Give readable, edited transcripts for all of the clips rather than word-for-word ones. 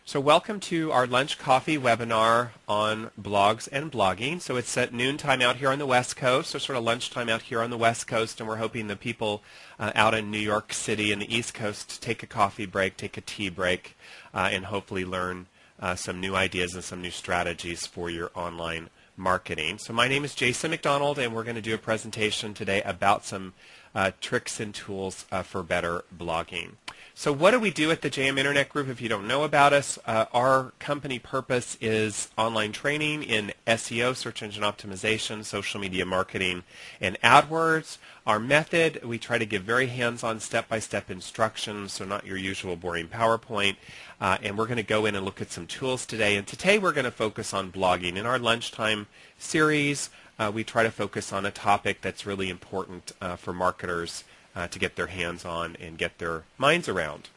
So welcome to our lunch coffee webinar on blogs and blogging. So it's at noontime out here on the West Coast, so sort of lunchtime out here on the West Coast, and we're hoping the people out in New York City and the East Coast take a coffee break, take a tea break, and hopefully learn some new ideas and some new strategies for your online marketing. So my name is Jason McDonald, and we're going to do a presentation today about some tricks and tools for better blogging. So what do we do at the JM Internet Group if you don't know about us? Our company purpose is online training in SEO, search engine optimization, social media marketing, and AdWords. Our method, we try to give very hands-on step-by-step instructions, so not your usual boring PowerPoint. And we're going to go in and look at some tools today. And today we're going to focus on blogging. In our lunchtime series, we try to focus on a topic that's really important for marketers to get their hands on and get their minds around.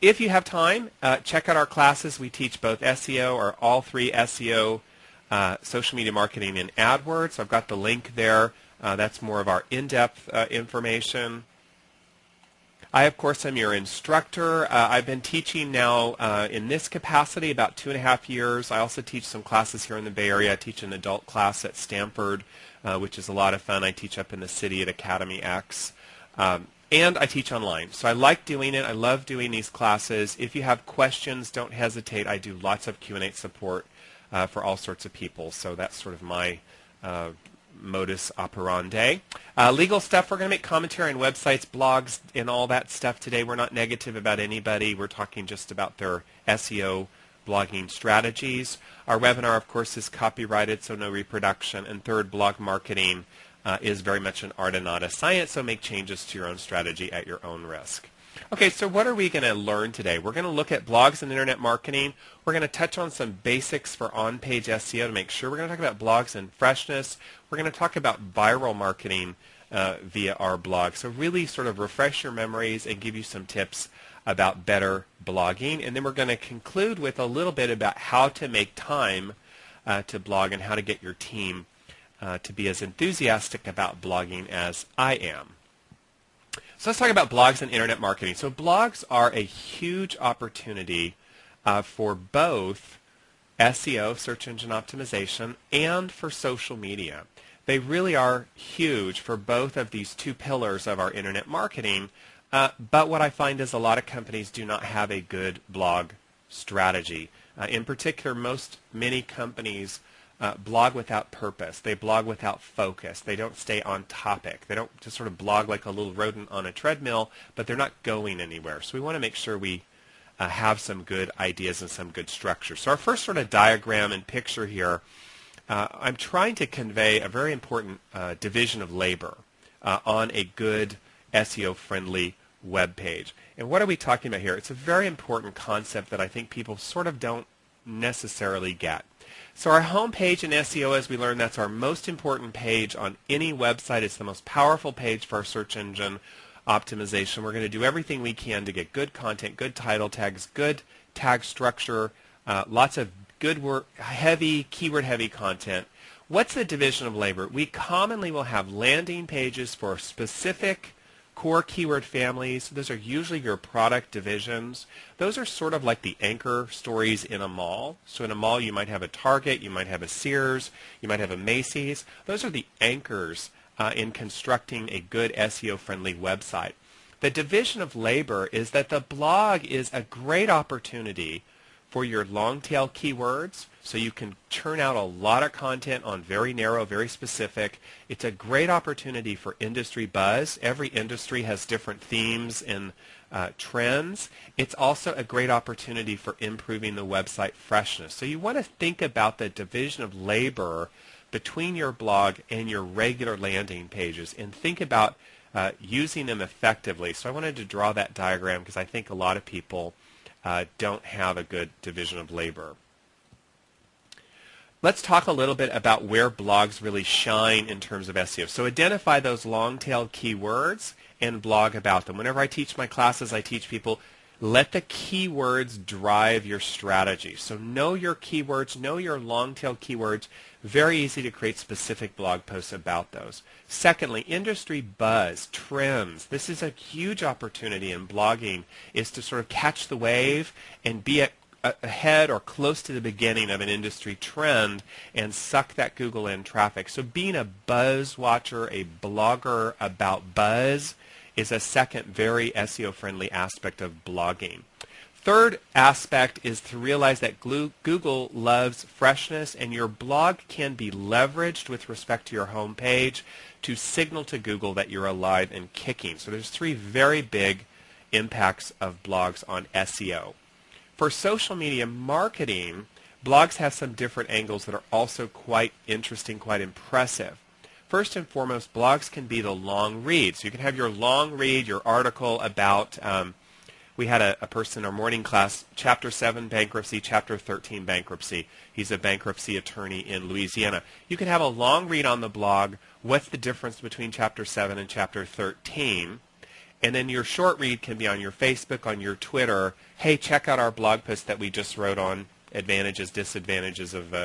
If you have time, check out our classes. We teach both SEO or all three SEO, social media marketing, and AdWords. So I've got the link there. That's more of our in-depth information. I, of course, am your instructor. I've been teaching now in this capacity about 2.5 years. I also teach some classes here in the Bay Area. I teach an adult class at Stanford, which is a lot of fun. I teach up in the city at Academy X. And I teach online. So I like doing it. I love doing these classes. If you have questions, don't hesitate. I do lots of Q&A support for all sorts of people. So that's sort of my modus operandi. Legal stuff, we're going to make commentary on websites, blogs, and all that stuff today. We're not negative about anybody. We're talking just about their SEO blogging strategies. Our webinar, of course, is copyrighted, so no reproduction. And third, blog marketing is very much an art and not a science, so make changes to your own strategy at your own risk. Okay, so what are we going to learn today? We're going to look at blogs and internet marketing. We're going to touch on some basics for on-page SEO to make sure. We're going to talk about blogs and freshness. We're going to talk about viral marketing via our blog. So really sort of refresh your memories and give you some tips about better blogging. And then we're going to conclude with a little bit about how to make time to blog and how to get your team to be as enthusiastic about blogging as I am. So let's talk about blogs and internet marketing. So blogs are a huge opportunity for both SEO, search engine optimization, and for social media. They really are huge for both of these two pillars of our internet marketing, but what I find is a lot of companies do not have a good blog strategy. In particular, many companies blog without purpose. They blog without focus. They don't stay on topic. They don't just sort of blog like a little rodent on a treadmill, but they're not going anywhere. So we want to make sure we have some good ideas and some good structure. So our first sort of diagram and picture here, I'm trying to convey a very important division of labor on a good SEO-friendly web page. And what are we talking about here? It's a very important concept that I think people sort of don't necessarily get. So our home page in SEO, as we learned, that's our most important page on any website. It's the most powerful page for our search engine optimization. We're going to do everything we can to get good content, good title tags, good tag structure, lots of good heavy, keyword-heavy content. What's the division of labor? We commonly will have landing pages for specific core keyword families. Those are usually your product divisions. Those are sort of like the anchor stories in a mall. So in a mall you might have a Target, you might have a Sears, you might have a Macy's. Those are the anchors in constructing a good SEO-friendly website. The division of labor is that the blog is a great opportunity for your long-tail keywords, so you can churn out a lot of content on very narrow, very specific. It's a great opportunity for industry buzz. Every industry has different themes and trends. It's also a great opportunity for improving the website freshness. So you want to think about the division of labor between your blog and your regular landing pages and think about using them effectively. So I wanted to draw that diagram because I think a lot of people don't have a good division of labor. Let's talk a little bit about where blogs really shine in terms of SEO. So identify those long-tail keywords and blog about them. Whenever I teach my classes, I teach people, Let the keywords drive your strategy. So know your keywords, know your long-tail keywords. Very easy to create specific blog posts about those. Secondly, industry buzz, trends. This is a huge opportunity in blogging, is to sort of catch the wave and be ahead or close to the beginning of an industry trend and suck that Google in traffic. So being a buzz watcher, a blogger about buzz, is a second very SEO-friendly aspect of blogging. Third aspect is to realize that Google loves freshness, and your blog can be leveraged with respect to your home page to signal to Google that you're alive and kicking. So there's three very big impacts of blogs on SEO. For social media marketing, blogs have some different angles that are also quite interesting, quite impressive. First and foremost, blogs can be the long read. So you can have your long read, your article about, we had a person in our morning class, Chapter 7 bankruptcy, Chapter 13 bankruptcy. He's a bankruptcy attorney in Louisiana. You can have a long read on the blog, what's the difference between Chapter 7 and Chapter 13. And then your short read can be on your Facebook, on your Twitter. Hey, check out our blog post that we just wrote on advantages, disadvantages of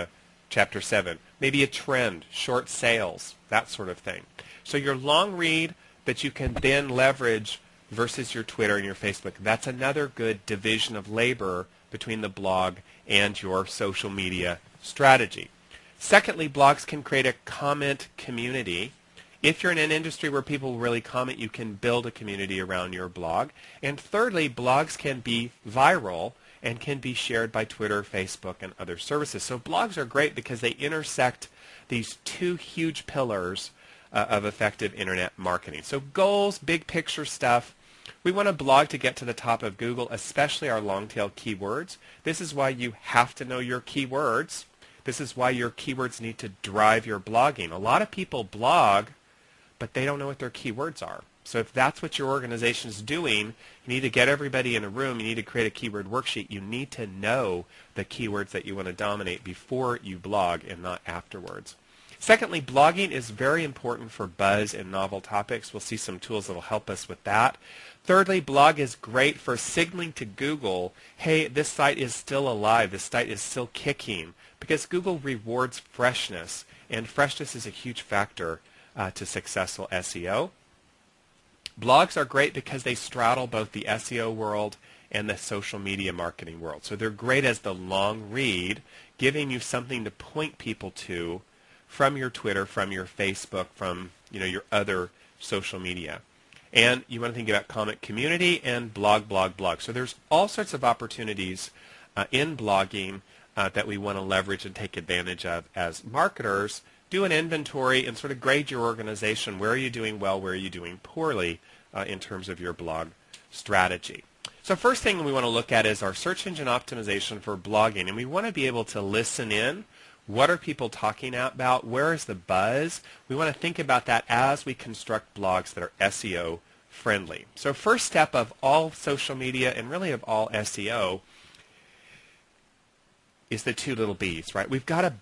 Chapter 7. Maybe a trend, short sales, that sort of thing. So your long read that you can then leverage versus your Twitter and your Facebook. That's another good division of labor between the blog and your social media strategy. Secondly, blogs can create a comment community. If you're in an industry where people really comment, you can build a community around your blog. And thirdly, blogs can be viral and can be shared by Twitter, Facebook, and other services. So blogs are great because they intersect these two huge pillars of effective internet marketing. So goals, big picture stuff. We want a blog to get to the top of Google, especially our long-tail keywords. This is why you have to know your keywords. This is why your keywords need to drive your blogging. A lot of people blog, but they don't know what their keywords are. So if that's what your organization is doing, you need to get everybody in a room, you need to create a keyword worksheet. You need to know the keywords that you want to dominate before you blog and not afterwards. Secondly, blogging is very important for buzz and novel topics. We'll see some tools that will help us with that. Thirdly, blog is great for signaling to Google, hey, this site is still alive, this site is still kicking, because Google rewards freshness, and freshness is a huge factor to successful SEO. Blogs are great because they straddle both the SEO world and the social media marketing world. So they're great as the long read, giving you something to point people to from your Twitter, from your Facebook, from your other social media. And you want to think about comment community and blog. So there's all sorts of opportunities in blogging that we want to leverage and take advantage of as marketers. Do an inventory and sort of grade your organization. Where are you doing well? Where are you doing poorly in terms of your blog strategy? So first thing we want to look at is our search engine optimization for blogging. And we want to be able to listen in. What are people talking about? Where is the buzz? We want to think about that as we construct blogs that are SEO friendly. So first step of all social media and really of all SEO is the two little B's, right? We've got to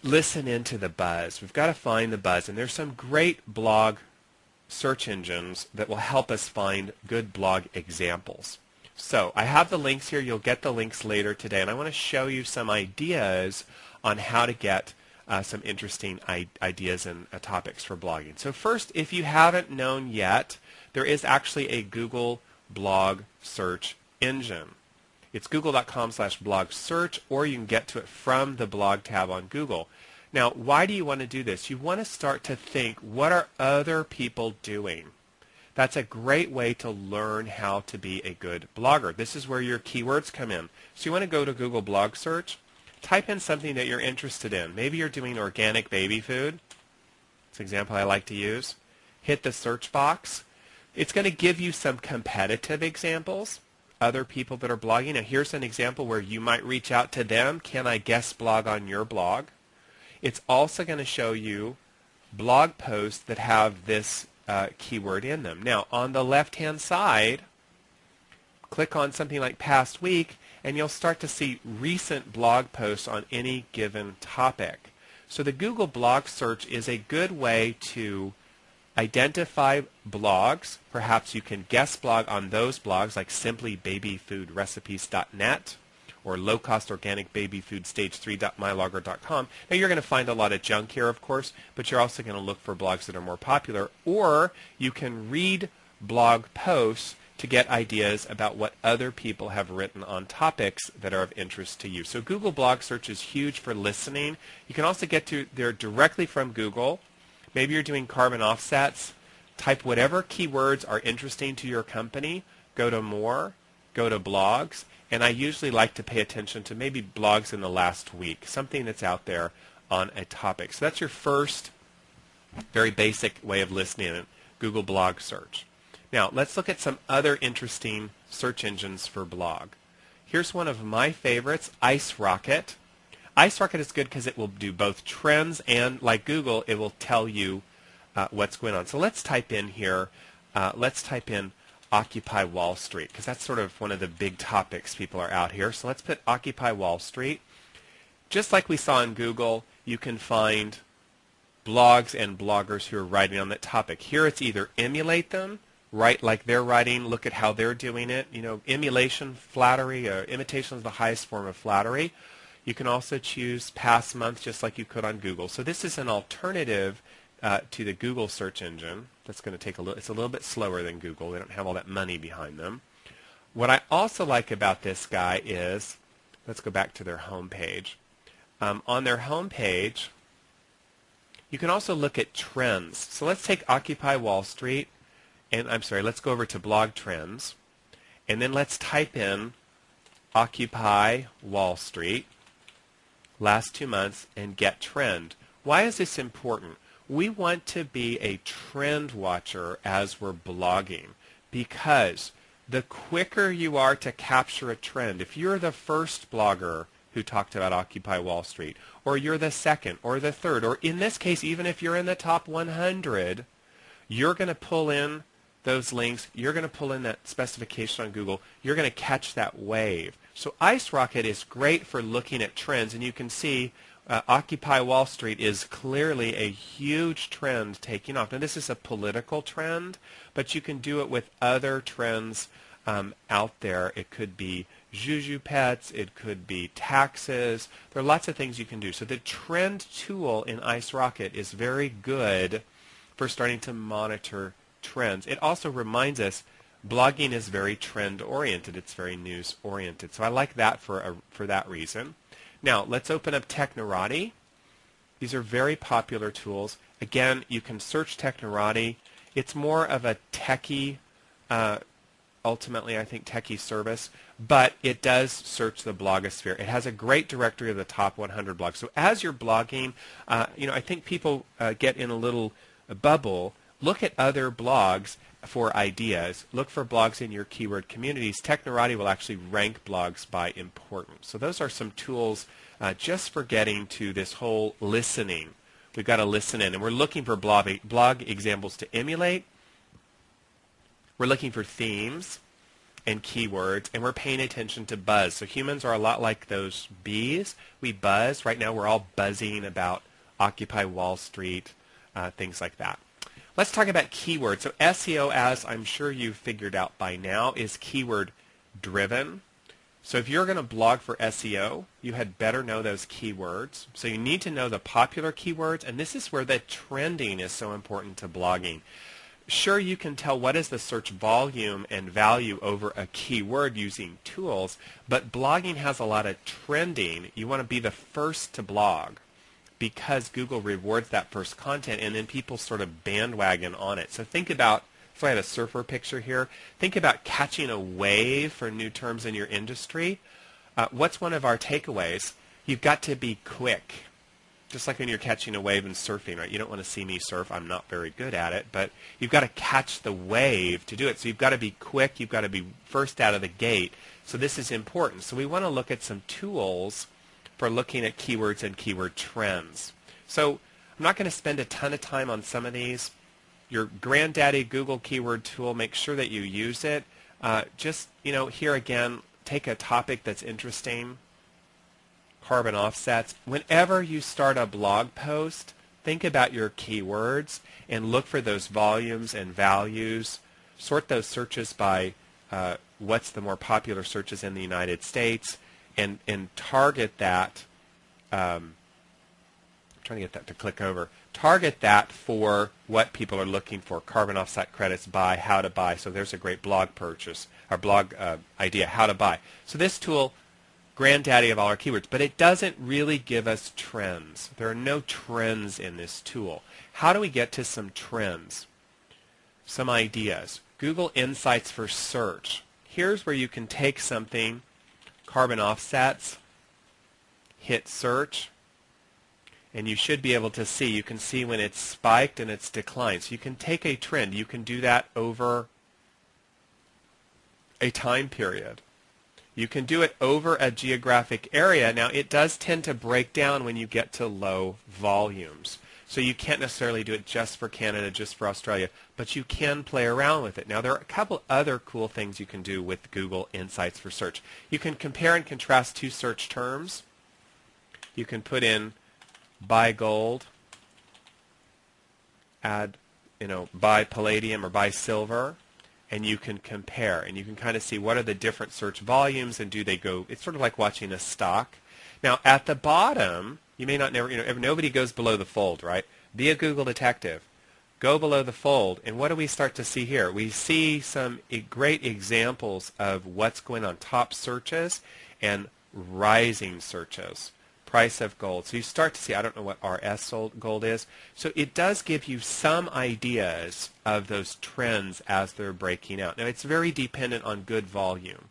listen into the buzz. We've got to find the buzz. And there's some great blog search engines that will help us find good blog examples. So I have the links here. You'll get the links later today. And I want to show you some ideas on how to get some interesting ideas and topics for blogging. So first, if you haven't known yet, there is actually a Google blog search engine. It's google.com/blog search, or you can get to it from the blog tab on Google. Now, why do you want to do this? You want to start to think, what are other people doing? That's a great way to learn how to be a good blogger. This is where your keywords come in. So you want to go to Google blog search, type in something that you're interested in. Maybe you're doing organic baby food. It's an example I like to use. Hit the search box. It's going to give you some competitive examples, other people that are blogging. Now here's an example where you might reach out to them. Can I guest blog on your blog? It's also going to show you blog posts that have this keyword in them. Now on the left-hand side, click on something like past week, and you'll start to see recent blog posts on any given topic. So the Google blog search is a good way to Identify blogs. Perhaps you can guest blog on those blogs like simplybabyfoodrecipes.net or lowcostorganicbabyfoodstage3.mylogger.com. Now you're going to find a lot of junk here, of course, but you're also going to look for blogs that are more popular, or you can read blog posts to get ideas about what other people have written on topics that are of interest to you. So Google blog search is huge for listening. You can also get to there directly from Google. Maybe you're doing carbon offsets. Type whatever keywords are interesting to your company. Go to more, go to blogs, and I usually like to pay attention to maybe blogs in the last week, something that's out there on a topic. So that's your first very basic way of listening, Google blog search. Now let's look at some other interesting search engines for blog. Here's one of my favorites, IceRocket. IceRocket is good because it will do both trends and, like Google, it will tell you what's going on. So let's type in here, let's type in Occupy Wall Street, because that's sort of one of the big topics people are out here. So let's put Occupy Wall Street. Just like we saw in Google, you can find blogs and bloggers who are writing on that topic. Here it's either emulate them, write like they're writing, look at how they're doing it. You know, emulation, flattery, imitation is the highest form of flattery. You can also choose past month just like you could on Google. So this is an alternative to the Google search engine. That's going to take a little, it's a little bit slower than Google. They don't have all that money behind them. What I also like about this guy is, let's go back to their home page. On their home page, you can also look at trends. So let's take Occupy Wall Street, and I'm sorry, let's go over to blog trends, and then let's type in Occupy Wall Street, last 2 months, and get trend. Why is this important? We want to be a trend watcher as we're blogging, because the quicker you are to capture a trend, if you're the first blogger who talked about Occupy Wall Street, or you're the second or the third, or in this case, even if you're in the top 100, you're going to pull in those links, you're going to pull in that specification on Google, you're going to catch that wave. So IceRocket is great for looking at trends, and you can see Occupy Wall Street is clearly a huge trend taking off. Now this is a political trend, but you can do it with other trends out there. It could be Juju pets, it could be taxes. There are lots of things you can do. So the trend tool in IceRocket is very good for starting to monitor trends. It also reminds us blogging is very trend oriented. It's very news oriented. So I like that for that reason. Now let's open up Technorati. These are very popular tools. Again, you can search Technorati. It's more of a techie, ultimately I think techie service, but it does search the blogosphere. It has a great directory of the top 100 blogs. So as you're blogging, I think people get in a little bubble. Look at other blogs for ideas. Look for blogs in your keyword communities. Technorati will actually rank blogs by importance. So those are some tools just for getting to this whole listening. We've got to listen in, and we're looking for blog examples to emulate. We're looking for themes and keywords, and we're paying attention to buzz. So humans are a lot like those bees. We buzz. Right now we're all buzzing about Occupy Wall Street, things like that. Let's talk about keywords. So SEO, as I'm sure you've figured out by now, is keyword driven. So if you're going to blog for SEO, you had better know those keywords. So you need to know the popular keywords, and this is where the trending is so important to blogging. Sure, you can tell what is the search volume and value over a keyword using tools, but blogging has a lot of trending. You want to be the first to blog, because Google rewards that first content, and then people sort of bandwagon on it. So think about, so I have a surfer picture here. Think about catching a wave for new terms in your industry. What's one of our takeaways? You've got to be quick. Just like when you're catching a wave in surfing, right? You don't want to see me surf. I'm not very good at it, but you've got to catch the wave to do it. So you've got to be quick. You've got to be first out of the gate. So this is important. So we want to look at some tools for looking at keywords and keyword trends. So I'm not going to spend a ton of time on some of these. Your granddaddy Google keyword tool, make sure that you use it. Just, here again, take a topic that's interesting. Carbon offsets. Whenever you start a blog post, think about your keywords and look for those volumes and values. Sort those searches by what's the more popular searches in the United States, and target that. I'm trying to get that to click over. Target that for what people are looking for. Carbon offset credits, buy, how to buy. So there's a great blog purchase, or blog idea, how to buy. So this tool, granddaddy of all our keywords, but it doesn't really give us trends. There are no trends in this tool. How do we get to some trends? Some ideas. Google Insights for search. Here's where you can take something, carbon offsets, hit search, and you should be able to see. You can see when it's spiked and it's declined. So you can take a trend. You can do that over a time period. You can do it over a geographic area. Now, it does tend to break down when you get to low volumes. So you can't necessarily do it just for Canada, just for Australia, but you can play around with it. Now, there are a couple other cool things you can do with Google Insights for search. You can compare and contrast two search terms. You can put in buy gold, add, buy palladium or buy silver, and you can compare, and you can kind of see what are the different search volumes, and do they go, it's sort of like watching a stock. Now, at the bottom, you may not nobody goes below the fold, right? Be a Google detective. Go below the fold, and what do we start to see here? We see some great examples of what's going on, top searches and rising searches. Price of gold. So you start to see, I don't know what RS gold is. So it does give you some ideas of those trends as they're breaking out. Now, it's very dependent on good volume.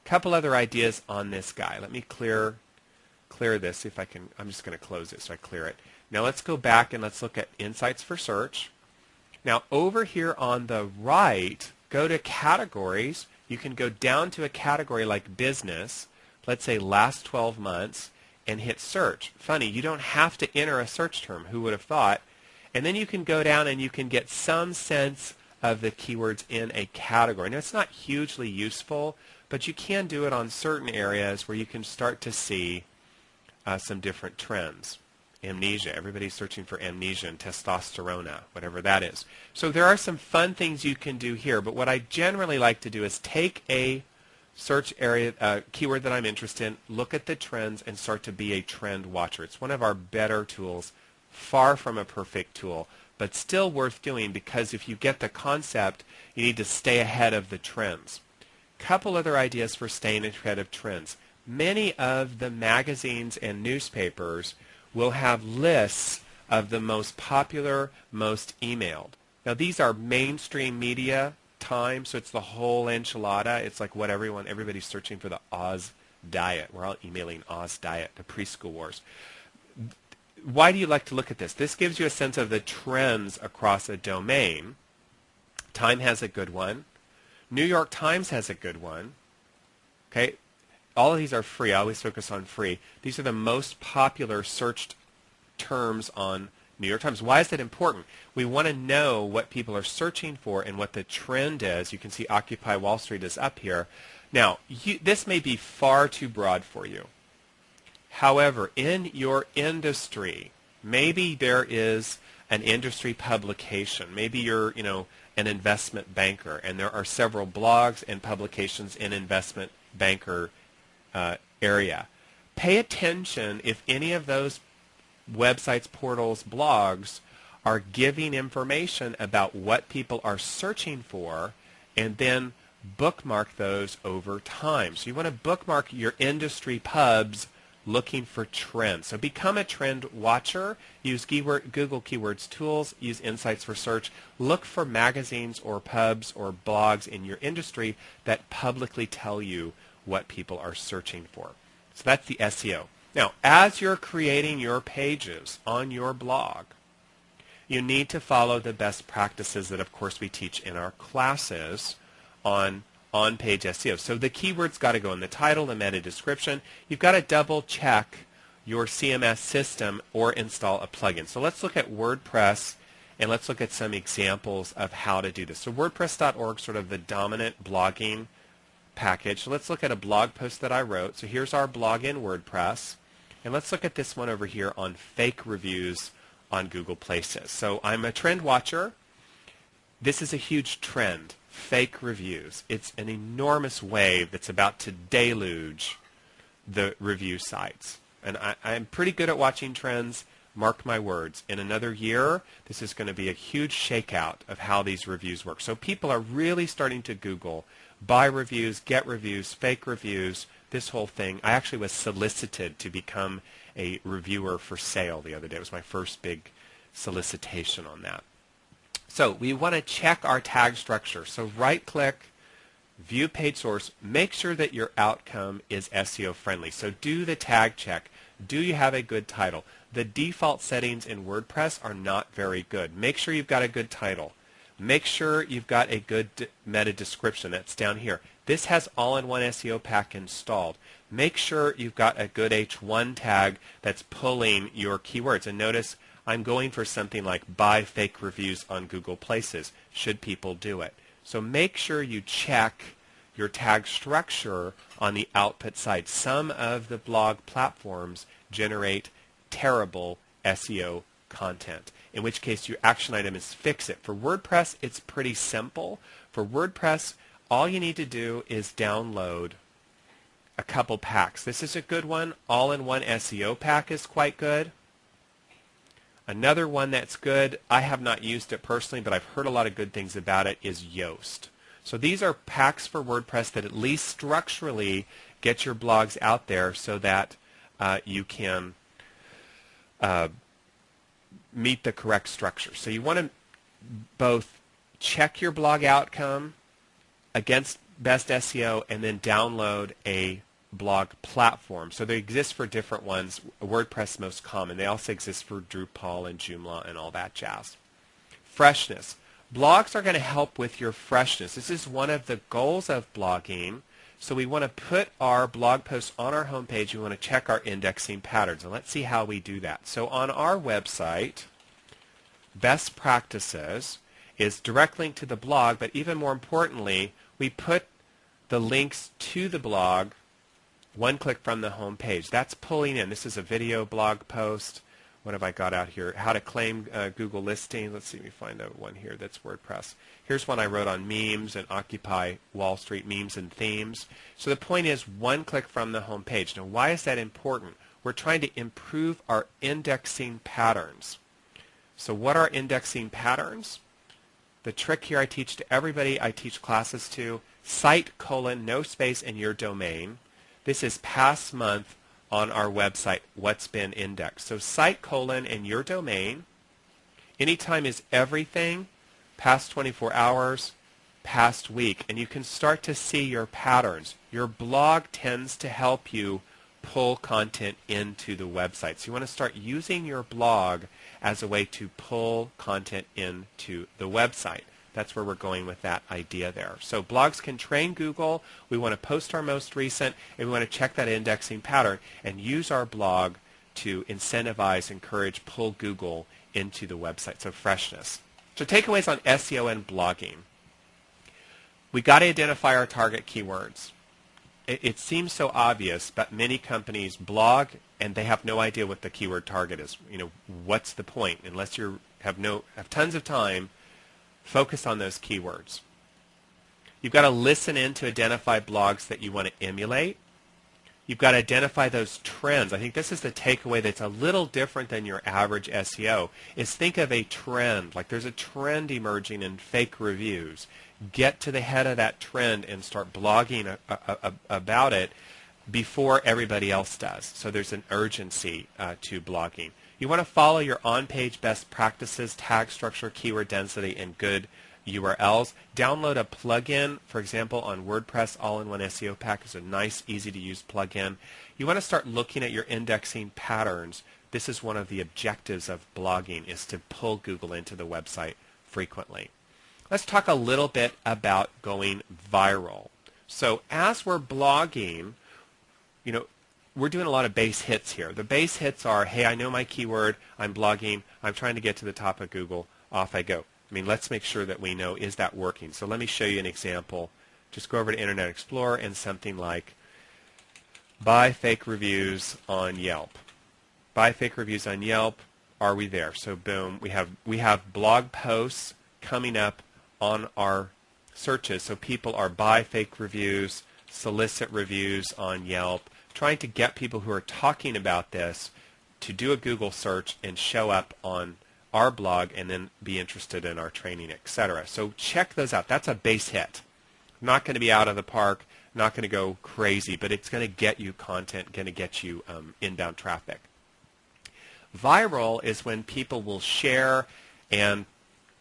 A couple other ideas on this guy. Let me clear this, if I can. I'm just going to close it so I clear it. Now let's go back and let's look at Insights for Search. Now over here on the right, go to categories. You can go down to a category like business, let's say last 12 months, and hit search. Funny, you don't have to enter a search term. Who would have thought? And then you can go down and you can get some sense of the keywords in a category. Now, it's not hugely useful, but you can do it on certain areas where you can start to see some different trends. Amnesia. Everybody's searching for amnesia and testosterone, whatever that is. So there are some fun things you can do here, but what I generally like to do is take a search area, keyword that I'm interested in, look at the trends, and start to be a trend watcher. It's one of our better tools, far from a perfect tool, but still worth doing, because if you get the concept, you need to stay ahead of the trends. Couple other ideas for staying ahead of trends. Many of the magazines and newspapers will have lists of the most popular, most emailed. Now, these are mainstream media time, so it's the whole enchilada. It's like what everybody's searching for, the Oz diet. We're all emailing Oz diet, the preschool wars. Why do you like to look at this? This gives you a sense of the trends across a domain. Time has a good one. New York Times has a good one. Okay, all of these are free. I always focus on free. These are the most popular searched terms on New York Times. Why is that important? We want to know what people are searching for and what the trend is. You can see Occupy Wall Street is up here. Now, this may be far too broad for you. However, in your industry, maybe there is an industry publication. Maybe you're, an investment banker, and there are several blogs and publications in investment banker area. Pay attention if any of those websites, portals, blogs are giving information about what people are searching for, and then bookmark those over time. So you want to bookmark your industry pubs looking for trends. So become a trend watcher. Use Google Keywords tools. Use Insights for Search. Look for magazines or pubs or blogs in your industry that publicly tell you what people are searching for. So that's the SEO. Now, as you're creating your pages on your blog, you need to follow the best practices that, of course, we teach in our classes on on-page SEO. So the keywords got to go in the title, the meta description. You've got to double check your CMS system or install a plugin. So let's look at WordPress, and let's look at some examples of how to do this. So WordPress.org, sort of the dominant blogging package. So let's look at a blog post that I wrote. So here's our blog in WordPress. And let's look at this one over here on fake reviews on Google Places. So I'm a trend watcher. This is a huge trend, fake reviews. It's an enormous wave that's about to deluge the review sites. And I'm pretty good at watching trends. Mark my words. In another year, this is going to be a huge shakeout of how these reviews work. So people are really starting to Google, buy reviews, get reviews, fake reviews, this whole thing. I actually was solicited to become a reviewer for sale the other day. It was my first big solicitation on that. So we want to check our tag structure. So right-click, view page source, make sure that your outcome is SEO friendly. So do the tag check. Do you have a good title? The default settings in WordPress are not very good. Make sure you've got a good title. Make sure you've got a good meta description. That's down here. This has all-in-one SEO pack installed. Make sure you've got a good H1 tag that's pulling your keywords. And notice I'm going for something like buy fake reviews on Google Places. Should people do it? So make sure you check your tag structure on the output side. Some of the blog platforms generate terrible SEO content, in which case your action item is fix it. For WordPress, it's pretty simple. For WordPress, all you need to do is download a couple packs. This is a good one. All-in-one SEO pack is quite good. Another one that's good, I have not used it personally, but I've heard a lot of good things about it, is Yoast. So these are packs for WordPress that at least structurally get your blogs out there so that you can meet the correct structure. So you want to both check your blog outcome against best SEO and then download a blog platform. So they exist for different ones. WordPress most common. They also exist for Drupal and Joomla and all that jazz. Freshness. Blogs are going to help with your freshness. This is one of the goals of blogging. So we want to put our blog posts on our homepage. We want to check our indexing patterns. And let's see how we do that. So on our website, best practices is direct link to the blog, but even more importantly, we put the links to the blog one click from the home page. That's pulling in. This is a video blog post. What have I got out here? How to claim Google listing. Let's see if we find one here that's WordPress. Here's one I wrote on memes and Occupy Wall Street, memes and themes. So the point is one click from the home page. Now why is that important? We're trying to improve our indexing patterns. So what are indexing patterns? The trick here I teach to everybody I teach classes to, cite : no space in your domain. This is past month on our website, what's been indexed. So cite : in your domain. Anytime is everything, past 24 hours, past week. And you can start to see your patterns. Your blog tends to help you pull content into the website. So you want to start using your blog as a way to pull content into the website. That's where we're going with that idea there. So blogs can train Google. We want to post our most recent, and we want to check that indexing pattern and use our blog to incentivize, encourage, pull Google into the website. So freshness. So takeaways on SEO and blogging. We got to identify our target keywords. It seems so obvious, but many companies blog and they have no idea what the keyword target is. You know, what's the point? Unless you have tons of time, focus on those keywords. You've got to listen in to identify blogs that you want to emulate. You've got to identify those trends. I think this is the takeaway that's a little different than your average SEO, is think of a trend. Like there's a trend emerging in fake reviews. Get to the head of that trend and start blogging about it before everybody else does. So there's an urgency to blogging. You want to follow your on-page best practices, tag structure, keyword density, and good URLs. Download a plugin, for example, on WordPress. All-in-one SEO pack is a nice, easy-to-use plugin. You want to start looking at your indexing patterns. This is one of the objectives of blogging, is to pull Google into the website frequently. Let's talk a little bit about going viral. So as we're blogging, you know, we're doing a lot of base hits here. The base hits are, hey, I know my keyword, I'm blogging, I'm trying to get to the top of Google, off I go. I mean, let's make sure that we know, is that working? So let me show you an example. Just go over to Internet Explorer and something like buy fake reviews on Yelp. Buy fake reviews on Yelp. are we there? So boom, we have blog posts coming up on our searches. So people are buy fake reviews, solicit reviews on Yelp, trying to get people who are talking about this to do a Google search and show up on our blog and then be interested in our training, etc. So check those out. That's a base hit. Not going to be out of the park, not going to go crazy, but it's going to get you content, going to get you inbound traffic. Viral is when people will share and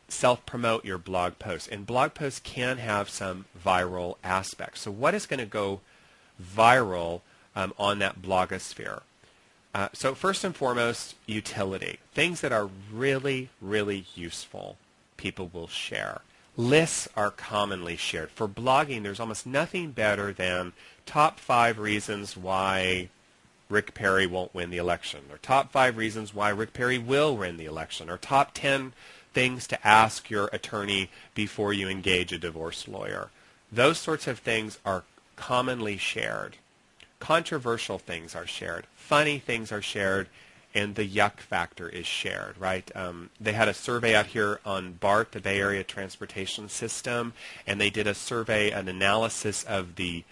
self-promote your blog posts. And blog posts can have some viral aspects. So what is going to go viral on that blogosphere? So first and foremost, utility. Things that are really, really useful, people will share. Lists are commonly shared. For blogging, there's almost nothing better than top 5 reasons why Rick Perry won't win the election, or top 5 reasons why Rick Perry will win the election, or top 10 things to ask your attorney before you engage a divorce lawyer. Those sorts of things are commonly shared. Controversial things are shared. Funny things are shared, and the yuck factor is shared, right? They had a survey out here on BART, the Bay Area Transportation System, and they did a survey, an analysis of the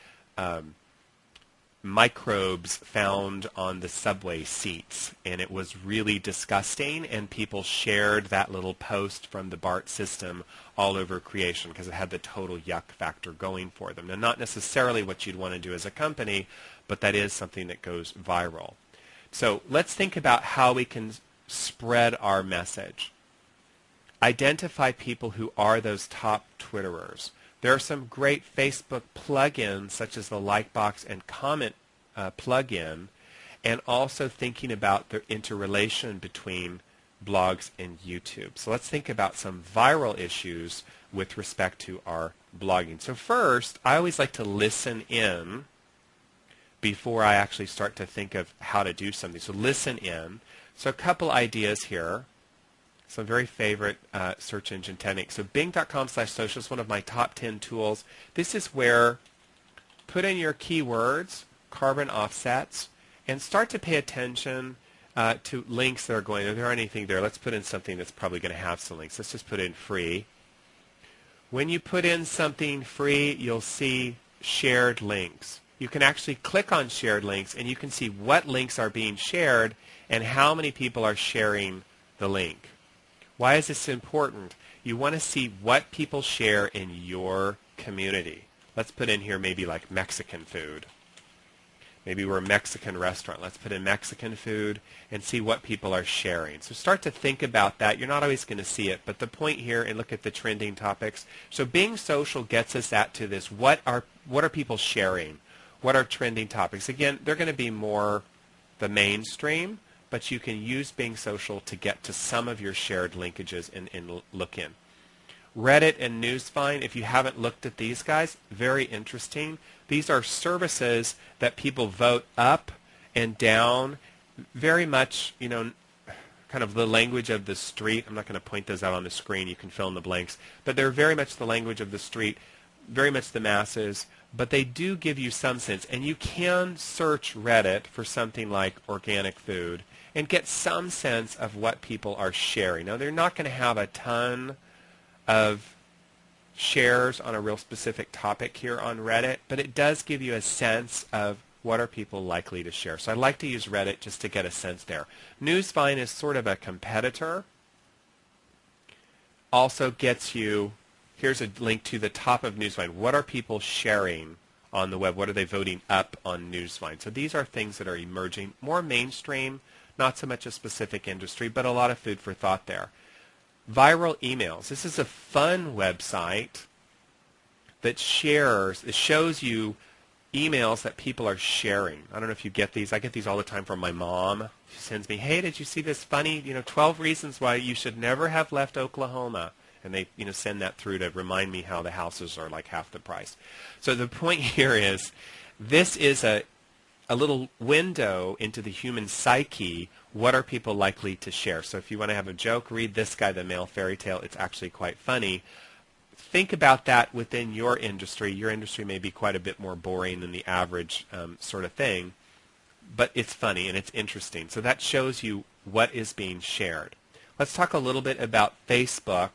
microbes found on the subway seats, and it was really disgusting, and people shared that little post from the BART system all over creation because it had the total yuck factor going for them. Now, not necessarily what you'd want to do as a company, but that is something that goes viral. So let's think about how we can spread our message. Identify people who are those top Twitterers. There are some great Facebook plugins such as the like box and comment plugin, and also thinking about the interrelation between blogs and YouTube. So let's think about some viral issues with respect to our blogging. So first, I always like to listen in before I actually start to think of how to do something. So listen in. So a couple ideas here. Some very favorite search engine techniques. So Bing.com/social is one of my top 10 tools. This is where put in your keywords, carbon offsets, and start to pay attention to links that are going. If there aren't anything there, let's put in something that's probably going to have some links. Let's just put in free. When you put in something free, you'll see shared links. You can actually click on shared links, and you can see what links are being shared and how many people are sharing the link. Why is this important? You want to see what people share in your community. Let's put in here maybe like Mexican food. Maybe we're a Mexican restaurant. Let's put in Mexican food and see what people are sharing. So start to think about that. You're not always going to see it, but the point here, and look at the trending topics. So Bing Social gets us to this. What are people sharing? What are trending topics? Again, they're going to be more the mainstream, but you can use Bing Social to get to some of your shared linkages and look in. Reddit and Newsfind, if you haven't looked at these guys, very interesting. These are services that people vote up and down, very much, kind of the language of the street. I'm not going to point those out on the screen. You can fill in the blanks. But they're very much the language of the street, very much the masses, but they do give you some sense. And you can search Reddit for something like organic food and get some sense of what people are sharing. Now, they're not going to have a ton of shares on a real specific topic here on Reddit, but it does give you a sense of what are people likely to share. So I like to use Reddit just to get a sense there. Newsfind is sort of a competitor. Also gets you, here's a link to the top of Newsfind. What are people sharing on the web? What are they voting up on Newsfind? So these are things that are emerging, more mainstream, not so much a specific industry, but a lot of food for thought there. Viral emails. This is a fun website that shares, it shows you emails that people are sharing. I don't know if you get these. I get these all the time from my mom. She sends me, hey, did you see this funny, 12 reasons why you should never have left Oklahoma? And they, send that through to remind me how the houses are like half the price. So the point here is this is a little window into the human psyche. What are people likely to share? So if you want to have a joke, read this guy, The Male Fairy Tale. It's actually quite funny. Think about that within your industry. Your industry may be quite a bit more boring than the average sort of thing, but it's funny and it's interesting. So that shows you what is being shared. Let's talk a little bit about Facebook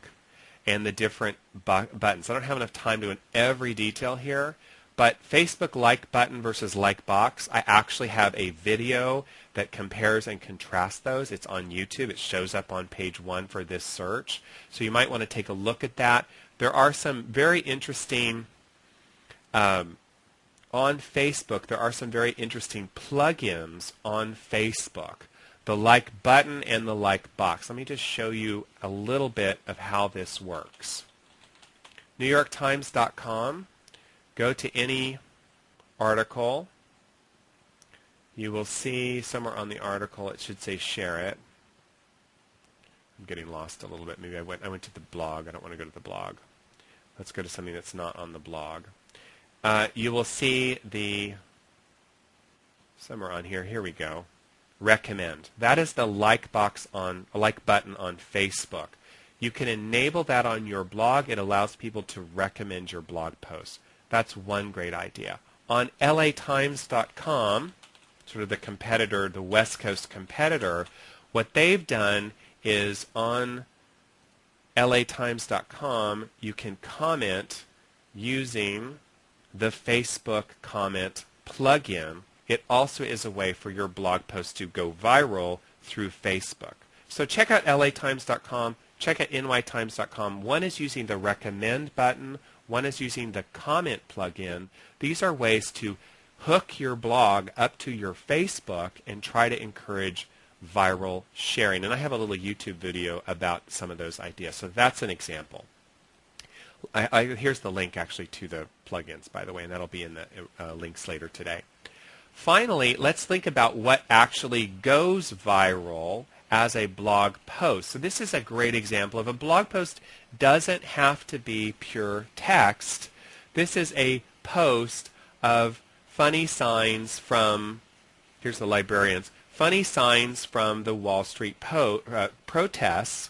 and the different buttons. I don't have enough time to go in every detail here, but Facebook like button versus like box, I actually have a video that compares and contrasts those. It's on YouTube. It shows up on page 1 for this search. So you might want to take a look at that. There are some very interesting, on Facebook, there are some very interesting plugins on Facebook. The like button and the like box. Let me just show you a little bit of how this works. NewYorkTimes.com. Go to any article. You will see somewhere on the article it should say share it. I'm getting lost a little bit. Maybe I went to the blog. I don't want to go to the blog. Let's go to something that's not on the blog. You will see somewhere on here. Here we go. Recommend. That is the like box on a like button on Facebook. You can enable that on your blog. It allows people to recommend your blog posts. That's one great idea. On LATimes.com, sort of the competitor, the West Coast competitor, what they've done is on LATimes.com, you can comment using the Facebook comment plugin. It also is a way for your blog post to go viral through Facebook. So check out LATimes.com, check out NYTimes.com. One is using the recommend button. One is using the comment plugin. These are ways to hook your blog up to your Facebook and try to encourage viral sharing. And I have a little YouTube video about some of those ideas. So that's an example. Here's the link actually to the plugins, by the way, and that'll be in the links later today. Finally, let's think about what actually goes viral as a blog post. So this is a great example of a blog post doesn't have to be pure text. This is a post of funny signs from, here's the librarians, funny signs from the Wall Street protests,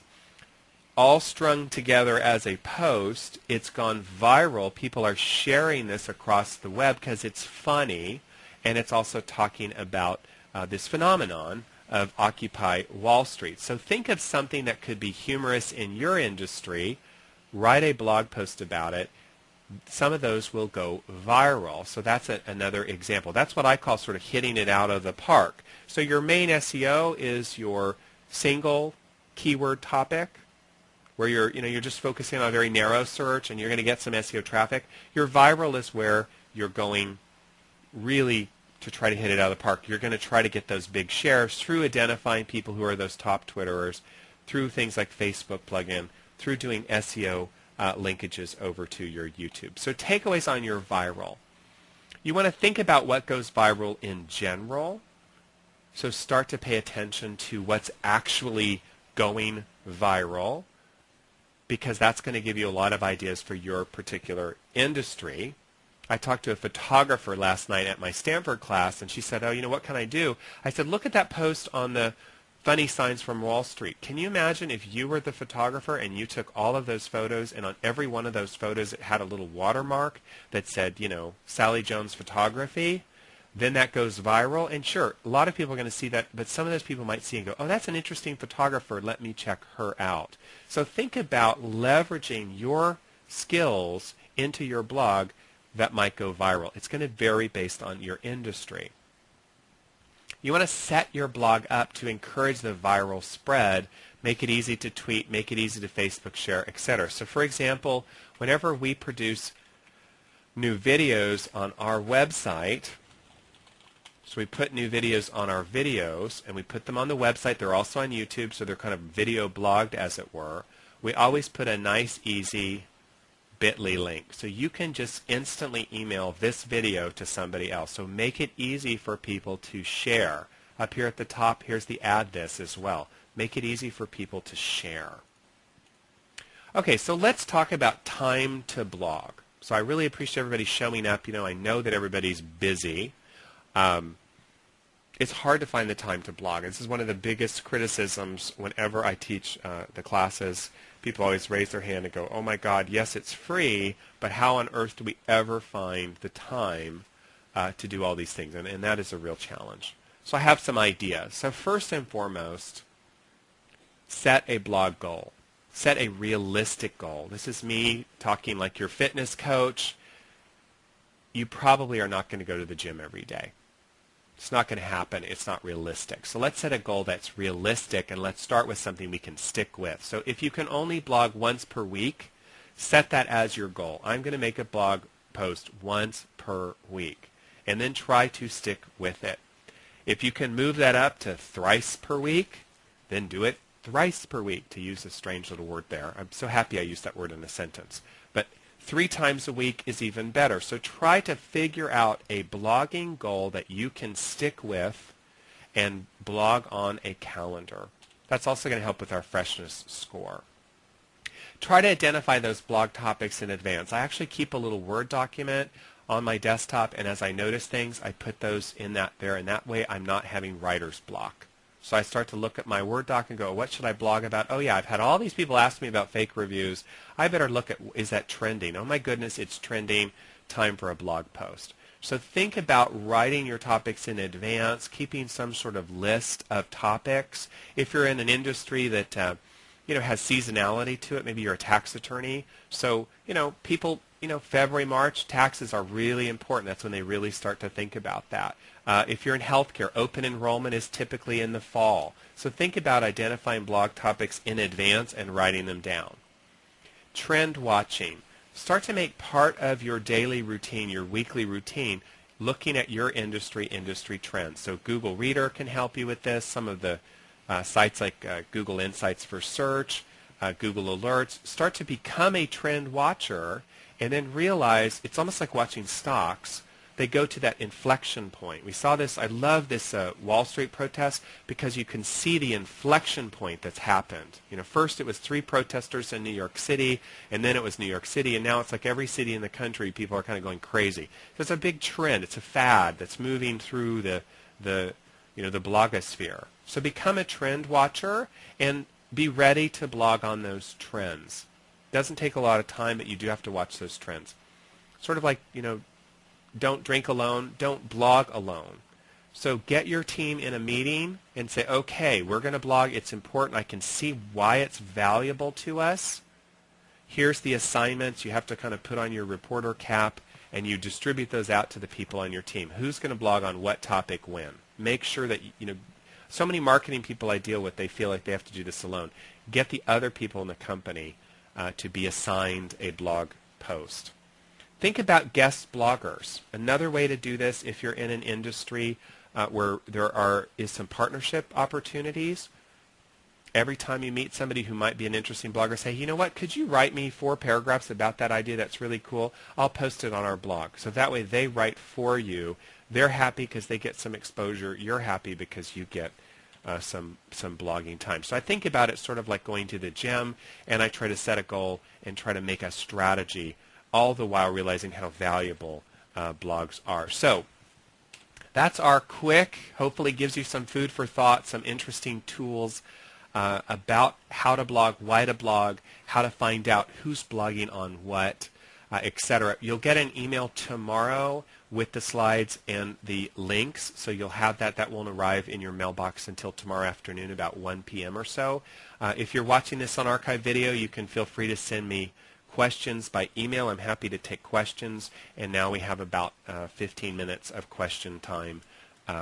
all strung together as a post. It's gone viral. People are sharing this across the web because it's funny, and it's also talking about this phenomenon of Occupy Wall Street. So think of something that could be humorous in your industry, write a blog post about it. Some of those will go viral. So that's another example. That's what I call sort of hitting it out of the park. So your main SEO is your single keyword topic, where you're just focusing on a very narrow search and you're going to get some SEO traffic. Your viral is where you're going really to try to hit it out of the park. You're going to try to get those big shares through identifying people who are those top Twitterers, through things like Facebook plugin, through doing SEO linkages over to your YouTube. So takeaways on your viral. You want to think about what goes viral in general. So start to pay attention to what's actually going viral, because that's going to give you a lot of ideas for your particular industry. I talked to a photographer last night at my Stanford class, and she said, oh, what can I do? I said, look at that post on the funny signs from Wall Street. Can you imagine if you were the photographer and you took all of those photos, and on every one of those photos it had a little watermark that said, Sally Jones Photography? Then that goes viral, and sure, a lot of people are going to see that, but some of those people might see and go, oh, that's an interesting photographer, let me check her out. So think about leveraging your skills into your blog that might go viral. It's going to vary based on your industry. You want to set your blog up to encourage the viral spread, make it easy to tweet, make it easy to Facebook share, etc. So for example, whenever we produce new videos on our website, so we put new videos on our videos and we put them on the website. They're also on YouTube, so they're kind of video blogged, as it were. We always put a nice, easy bit.ly link. So you can just instantly email this video to somebody else. So make it easy for people to share. Up here at the top, here's the add this as well. Make it easy for people to share. Okay, so let's talk about time to blog. So I really appreciate everybody showing up. I know that everybody's busy. It's hard to find the time to blog. This is one of the biggest criticisms whenever I teach the classes. People always raise their hand and go, oh my God, yes, it's free, but how on earth do we ever find the time to do all these things? And that is a real challenge. So I have some ideas. So first and foremost, Set a blog goal. Set a realistic goal. This is me talking like your fitness coach. You probably are not going to go to the gym every day. It's not going to happen. It's not realistic. So let's set a goal that's realistic, and let's start with something we can stick with. So if you can only blog once per week, set that as your goal. I'm going to make a blog post once per week, and then try to stick with it. If you can move that up to thrice per week, then do it thrice per week, to use a strange little word there. I'm so happy I used that word in a sentence. But 3 times a week is even better. So try to figure out a blogging goal that you can stick with and blog on a calendar. That's also going to help with our freshness score. Try to identify those blog topics in advance. I actually keep a little Word document on my desktop, and as I notice things, I put those in there, and that way I'm not having writer's block. So I start to look at my Word doc and go, what should I blog about? Oh yeah, I've had all these people ask me about fake reviews. I better look at, is that trending? Oh my goodness, it's trending. Time for a blog post. So think about writing your topics in advance, keeping some sort of list of topics. If you're in an industry that has seasonality to it, maybe you're a tax attorney. So people, February, March, taxes are really important. That's when they really start to think about that. If you're in healthcare, open enrollment is typically in the fall. So think about identifying blog topics in advance and writing them down. Trend watching. Start to make part of your daily routine, your weekly routine, looking at your industry trends. So Google Reader can help you with this. Some of the sites like Google Insights for search, Google Alerts. Start to become a trend watcher, and then realize it's almost like watching stocks. They go to that inflection point. We saw this. I love this Wall Street protest because you can see the inflection point that's happened. First it was 3 protesters in New York City, and then it was New York City, and now it's like every city in the country, people are kind of going crazy. So it's a big trend. It's a fad that's moving through the blogosphere. So become a trend watcher and be ready to blog on those trends. It doesn't take a lot of time, but you do have to watch those trends. Sort of like, don't drink alone, don't blog alone. So get your team in a meeting and say, okay, we're going to blog. It's important. I can see why it's valuable to us. Here's the assignments. You have to kind of put on your reporter cap, and you distribute those out to the people on your team. Who's going to blog on what topic when? Make sure that, so many marketing people I deal with, they feel like they have to do this alone. Get the other people in the company to be assigned a blog post. Think about guest bloggers. Another way to do this, if you're in an industry where there is some partnership opportunities, every time you meet somebody who might be an interesting blogger, say, you know what, could you write me 4 paragraphs about that idea? That's really cool. I'll post it on our blog. So that way they write for you. They're happy because they get some exposure. You're happy because you get some blogging time. So I think about it sort of like going to the gym, and I try to set a goal and try to make a strategy, all the while realizing how valuable blogs are. So that's our quick, hopefully gives you some food for thought, some interesting tools about how to blog, why to blog, how to find out who's blogging on what, etc. You'll get an email tomorrow with the slides and the links, so you'll have that. That won't arrive in your mailbox until tomorrow afternoon about 1 p.m. or so. If you're watching this on archive video, you can feel free to send me questions by email. I'm happy to take questions, and now we have about 15 minutes of question time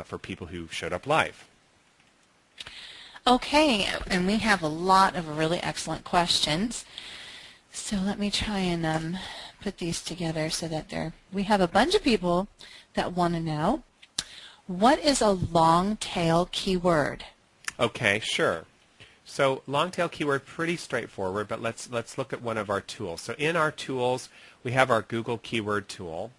for people who showed up live. Okay, and we have a lot of really excellent questions. So let me try and put these together so that we have a bunch of people that want to know, what is a long tail keyword? Okay, sure. So long tail keyword, pretty straightforward, but let's look at one of our tools. So in our tools, we have our Google keyword tool.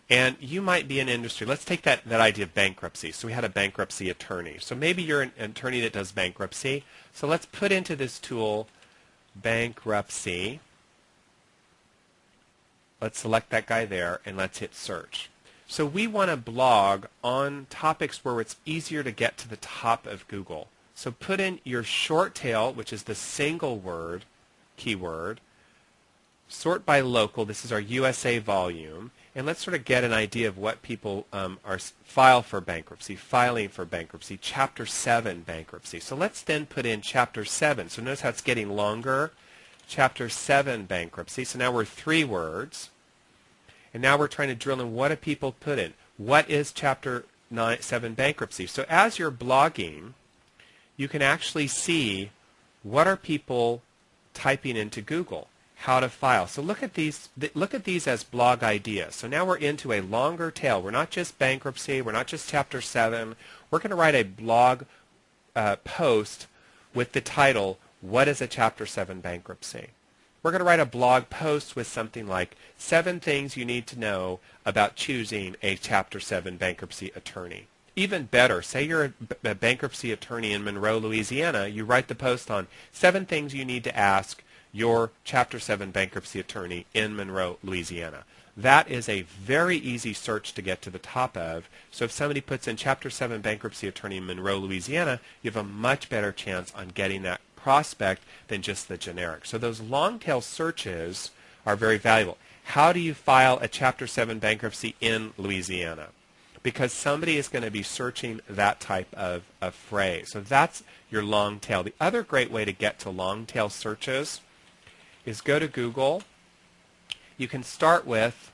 And you might be in industry. Let's take that idea of bankruptcy. So we had a bankruptcy attorney. So maybe you're an attorney that does bankruptcy. So let's put into this tool bankruptcy. Let's select that guy there, and let's hit search. So we want to blog on topics where it's easier to get to the top of Google. So put in your short tail, which is the single word keyword. Sort by local. This is our USA volume. And let's sort of get an idea of what people file for bankruptcy, filing for bankruptcy, Chapter 7 bankruptcy. So let's then put in Chapter 7. So notice how it's getting longer. Chapter 7 bankruptcy. So now we're 3 words. And now we're trying to drill in what do people put in. What is Chapter 7 bankruptcy? So as you're blogging, you can actually see what are people typing into Google. How to file. So look at these as blog ideas. So now we're into a longer tail. We're not just bankruptcy. We're not just Chapter 7. We're going to write a blog post with the title, What is a Chapter 7 Bankruptcy? We're going to write a blog post with something like 7 things you need to know about choosing a Chapter 7 bankruptcy attorney. Even better, say you're a bankruptcy attorney in Monroe, Louisiana. You write the post on 7 things you need to ask your Chapter 7 bankruptcy attorney in Monroe, Louisiana. That is a very easy search to get to the top of. So if somebody puts in Chapter 7 bankruptcy attorney in Monroe, Louisiana, you have a much better chance on getting that prospect than just the generic. So those long tail searches are very valuable. How do you file a Chapter 7 bankruptcy in Louisiana? Because somebody is going to be searching that type of phrase. So that's your long tail. The other great way to get to long tail searches is go to Google. You can start with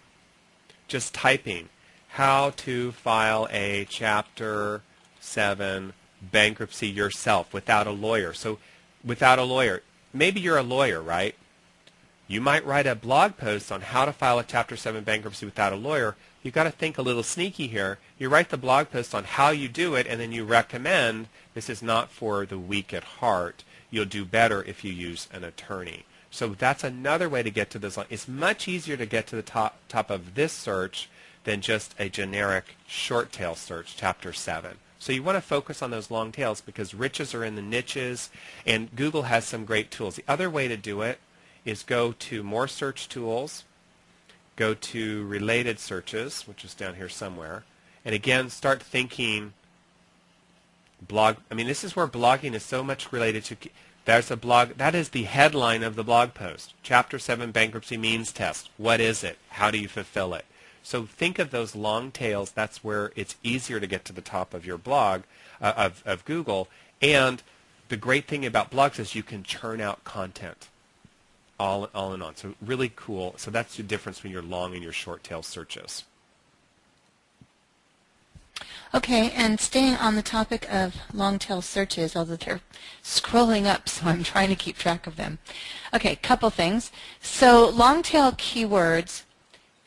just typing how to file a Chapter 7 bankruptcy yourself without a lawyer. So without a lawyer, maybe you're a lawyer, right? You might write a blog post on how to file a Chapter 7 bankruptcy without a lawyer. You've got to think a little sneaky here. You write the blog post on how you do it, and then you recommend this is not for the weak at heart. You'll do better if you use an attorney. So that's another way to get to this. It's much easier to get to the top of this search than just a generic short tail search, Chapter 7. So you want to focus on those long tails because riches are in the niches, and Google has some great tools. The other way to do it is go to More Search Tools, go to Related Searches, which is down here somewhere, and again start thinking blog. I mean, this is where blogging is so much related to. There's a blog. That is the headline of the blog post. Chapter 7 Bankruptcy Means Test. What is it? How do you fulfill it? So think of those long tails. That's where it's easier to get to the top of your blog, of Google. And the great thing about blogs is you can churn out content all and on. So really cool. So that's the difference between your long and your short tail searches. Okay, and staying on the topic of long tail searches, although they're scrolling up, so I'm trying to keep track of them. Okay, couple things. So long tail keywords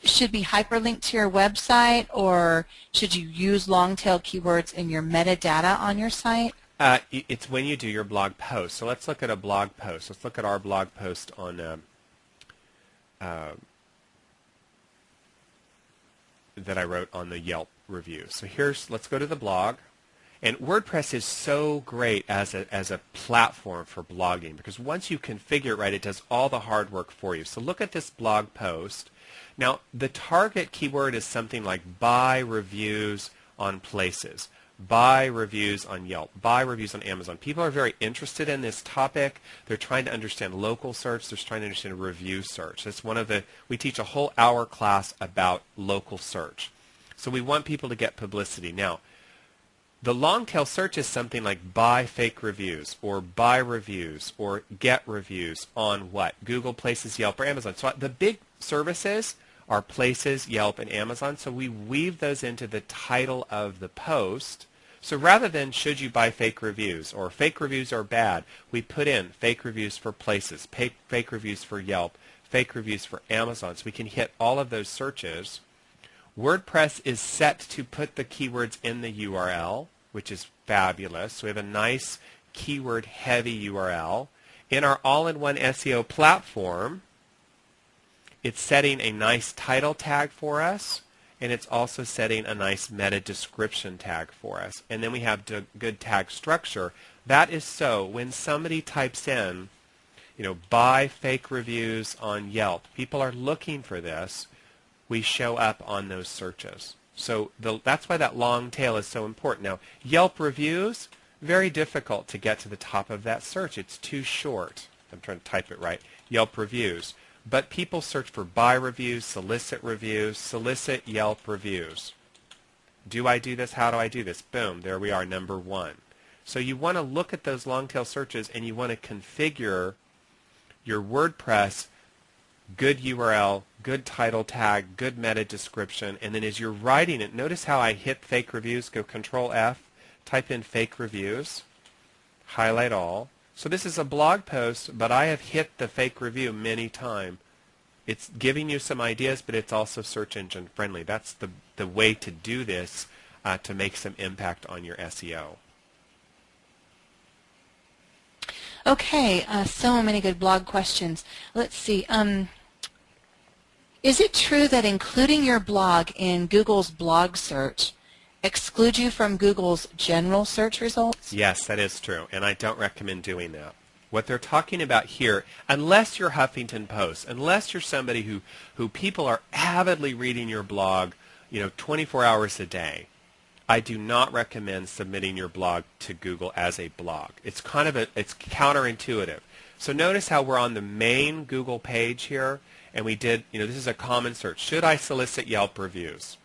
should be hyperlinked to your website, or should you use long tail keywords in your metadata on your site? It's when you do your blog post. So let's look at a blog post. Let's look at our blog post on that I wrote on the Yelp review. So let's go to the blog. And WordPress is so great as a platform for blogging because once you configure it right, it does all the hard work for you. So look at this blog post. Now, the target keyword is something like buy reviews on places, buy reviews on Yelp, buy reviews on Amazon. People are very interested in this topic. They're trying to understand local search. They're trying to understand review search. That's we teach a whole hour class about local search. So we want people to get publicity. Now, the long tail search is something like buy fake reviews or buy reviews or get reviews on what? Google, Places, Yelp, or Amazon. So the big services are Places, Yelp, and Amazon. So we weave those into the title of the post. So rather than should you buy fake reviews or fake reviews are bad, we put in fake reviews for Places, fake reviews for Yelp, fake reviews for Amazon. So we can hit all of those searches. WordPress is set to put the keywords in the URL, which is fabulous. So we have a nice keyword-heavy URL. In our all-in-one SEO platform, it's setting a nice title tag for us, and it's also setting a nice meta description tag for us. And then we have good tag structure. That is so when somebody types in, buy fake reviews on Yelp, people are looking for this. We show up on those searches. So that's why that long tail is so important. Now, Yelp reviews, very difficult to get to the top of that search. It's too short. I'm trying to type it right. Yelp reviews. but people search for buy reviews, solicit Yelp reviews. Do I do this? How do I do this? Boom, there we are, number 1. So you want to look at those long tail searches and you want to configure your WordPress good URL, good title tag, good meta description, and then as you're writing it, notice how I hit fake reviews, go Control F, type in fake reviews, highlight all. So this is a blog post, but I have hit the fake review many times. It's giving you some ideas, but it's also search engine friendly. That's the way to do this to make some impact on your SEO. Okay, so many good blog questions. Let's see. Is it true that including your blog in Google's blog search excludes you from Google's general search results? Yes, that is true, and I don't recommend doing that. What they're talking about here, unless you're Huffington Post, unless you're somebody who people are avidly reading your blog, 24 hours a day, I do not recommend submitting your blog to Google as a blog. It's it's counterintuitive. So notice how we're on the main Google page here, and we did, this is a common search. Should I solicit Yelp reviews?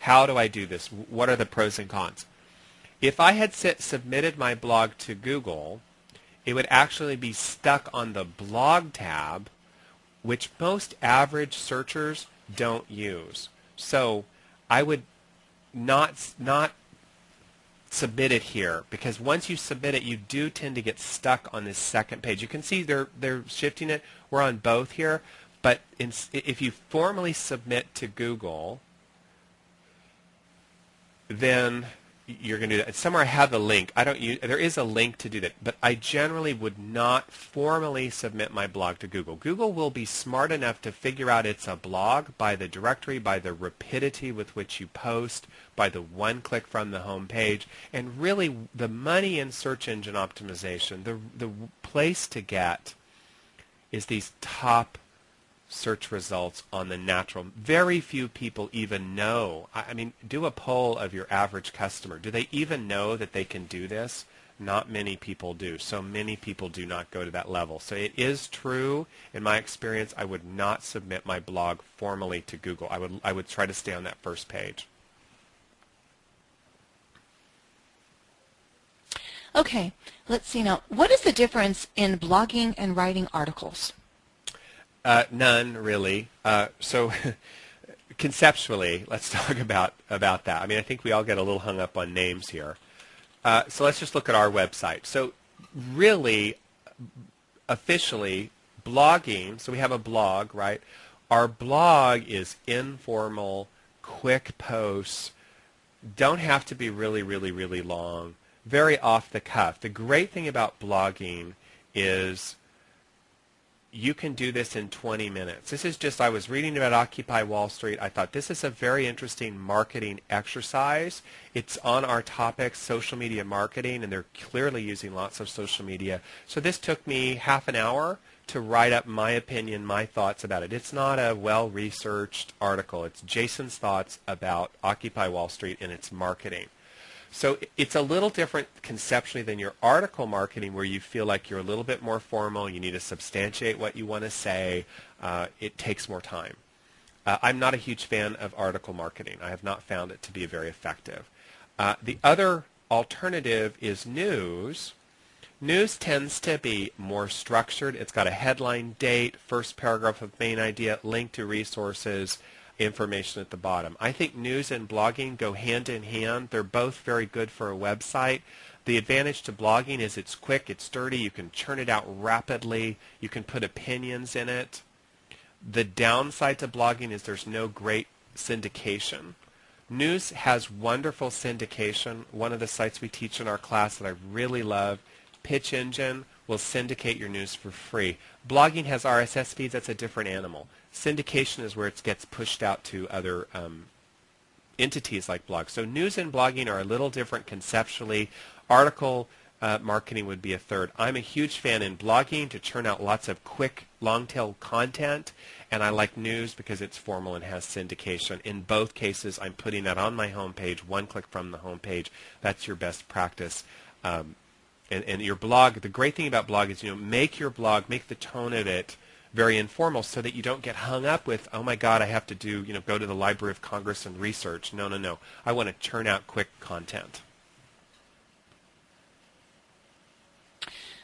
How do I do this? What are the pros and cons? If I had submitted my blog to Google, it would actually be stuck on the blog tab, which most average searchers don't use. So I would not submit it here, because once you submit it, you do tend to get stuck on this second page. You can see they're shifting it. We're on both here, but if you formally submit to Google, then you're going to do that. Somewhere I have the link. There is a link to do that, but I generally would not formally submit my blog to Google. Google will be smart enough to figure out it's a blog by the directory, by the rapidity with which you post, by the one click from the home page, and really the money in search engine optimization, the place to get is these top search results on the natural. Very few people even know. I mean, do a poll of your average customer. Do they even know that they can do this? Not many people do. So many people do not go to that level. So it is true, in my experience, I would not submit my blog formally to Google. I would try to stay on that first page. Okay, let's see now. What is the difference in blogging and writing articles? None, really. So conceptually, let's talk about that. I mean, I think we all get a little hung up on names here. So let's just look at our website. So really, officially, blogging, so we have a blog, right? Our blog is informal, quick posts, don't have to be really, really, really long, very off the cuff. The great thing about blogging is you can do this in 20 minutes. This is just, I was reading about Occupy Wall Street. I thought this is a very interesting marketing exercise. It's on our topic, social media marketing, and they're clearly using lots of social media. So this took me half an hour to write up my opinion, my thoughts about it. It's not a well-researched article. It's Jason's thoughts about Occupy Wall Street and its marketing. So it's a little different conceptually than your article marketing, where you feel like you're a little bit more formal. You need to substantiate what you want to say. It takes more time. I'm not a huge fan of article marketing. I have not found it to be very effective. The other alternative is news. News tends to be more structured. It's got a headline, date, first paragraph of main idea, link to resources, information at the bottom. I think news and blogging go hand in hand. They're both very good for a website. The advantage to blogging is it's quick, it's sturdy, you can churn it out rapidly, you can put opinions in it. The downside to blogging is there's no great syndication. News has wonderful syndication. One of the sites we teach in our class that I really love, Pitch Engine, will syndicate your news for free. Blogging has RSS feeds. That's a different animal. Syndication is where it gets pushed out to other entities like blogs. So news and blogging are a little different conceptually. Article marketing would be a third. I'm a huge fan in blogging to churn out lots of quick, long-tail content, and I like news because it's formal and has syndication. In both cases, I'm putting that on my homepage, one click from the homepage. That's your best practice. And your blog, the great thing about blog is, make your blog, make the tone of it very informal so that you don't get hung up with, oh my God, I have to do, go to the Library of Congress and research. No, no, no. I want to churn out quick content.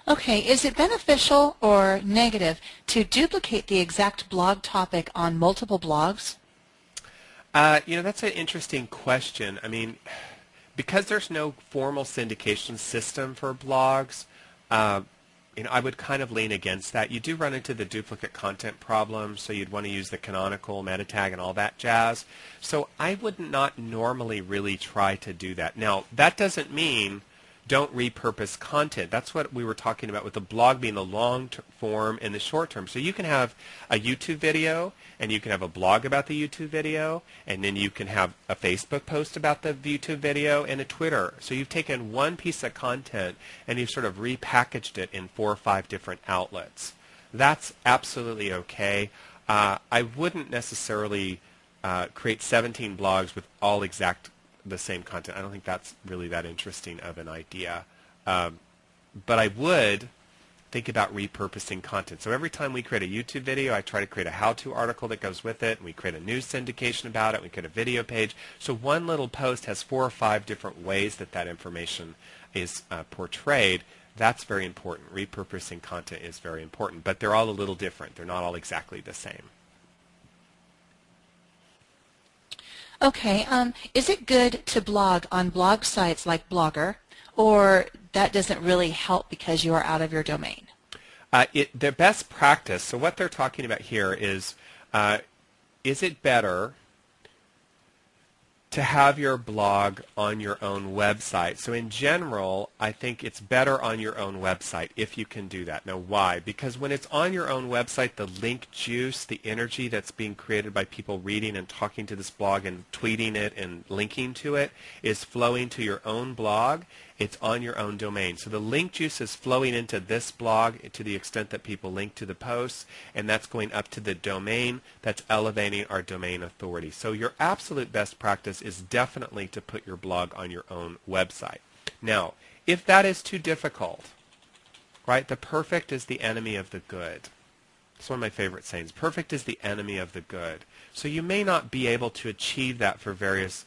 Okay, is it beneficial or negative to duplicate the exact blog topic on multiple blogs? That's an interesting question. I mean, because there's no formal syndication system for blogs, I would kind of lean against that. You do run into the duplicate content problem, so you'd want to use the canonical meta tag and all that jazz. So I would not normally really try to do that. Now, that doesn't mean don't repurpose content. That's what we were talking about with the blog being the long form and the short term. So you can have a YouTube video, and you can have a blog about the YouTube video, and then you can have a Facebook post about the YouTube video and a Twitter. So you've taken one piece of content and you've sort of repackaged it in 4 or 5 different outlets. That's absolutely okay. I wouldn't necessarily create 17 blogs with all exact the same content. I don't think that's really that interesting of an idea. But I would think about repurposing content. So every time we create a YouTube video, I try to create a how-to article that goes with it, and we create a news syndication about it, we create a video page. So one little post has 4 or 5 different ways that information is portrayed. That's very important. Repurposing content is very important, but they're all a little different. They're not all exactly the same. Okay, is it good to blog on blog sites like Blogger, or that doesn't really help because you are out of your domain? The best practice, so what they're talking about here is it better to have your blog on your own website? So in general, I think it's better on your own website if you can do that. Now why? Because when it's on your own website, the link juice, the energy that's being created by people reading and talking to this blog and tweeting it and linking to it is flowing to your own blog. It's on your own domain. So the link juice is flowing into this blog to the extent that people link to the posts, and that's going up to the domain. That's elevating our domain authority. So your absolute best practice is definitely to put your blog on your own website. Now, if that is too difficult, right, the perfect is the enemy of the good. It's one of my favorite sayings. Perfect is the enemy of the good. So you may not be able to achieve that for various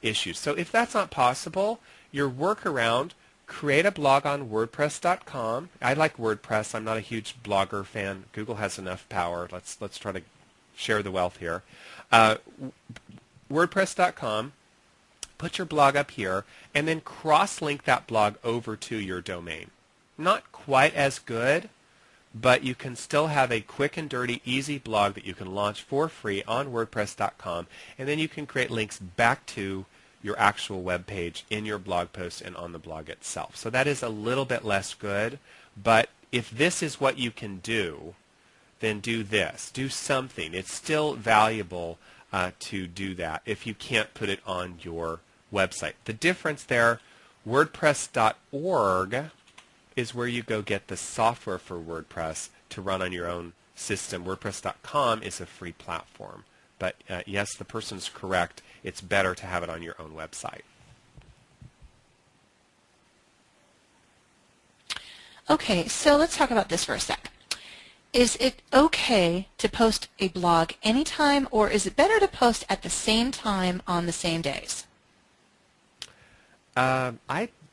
issues. So if that's not possible, your workaround, create a blog on WordPress.com. I like WordPress. I'm not a huge Blogger fan. Google has enough power. Let's try to share the wealth here. WordPress.com. Put your blog up here, and then cross-link that blog over to your domain. Not quite as good, but you can still have a quick and dirty, easy blog that you can launch for free on WordPress.com, and then you can create links back to your actual web page in your blog post and on the blog itself. So that is a little bit less good, but if this is what you can do, then do this. Do something. It's still valuable to do that if you can't put it on your website. The difference there, WordPress.org is where you go get the software for WordPress to run on your own system. WordPress.com is a free platform. But yes, the person's correct. It's better to have it on your own website. Okay, so let's talk about this for a sec. Is it okay to post a blog anytime, or is it better to post at the same time on the same days? I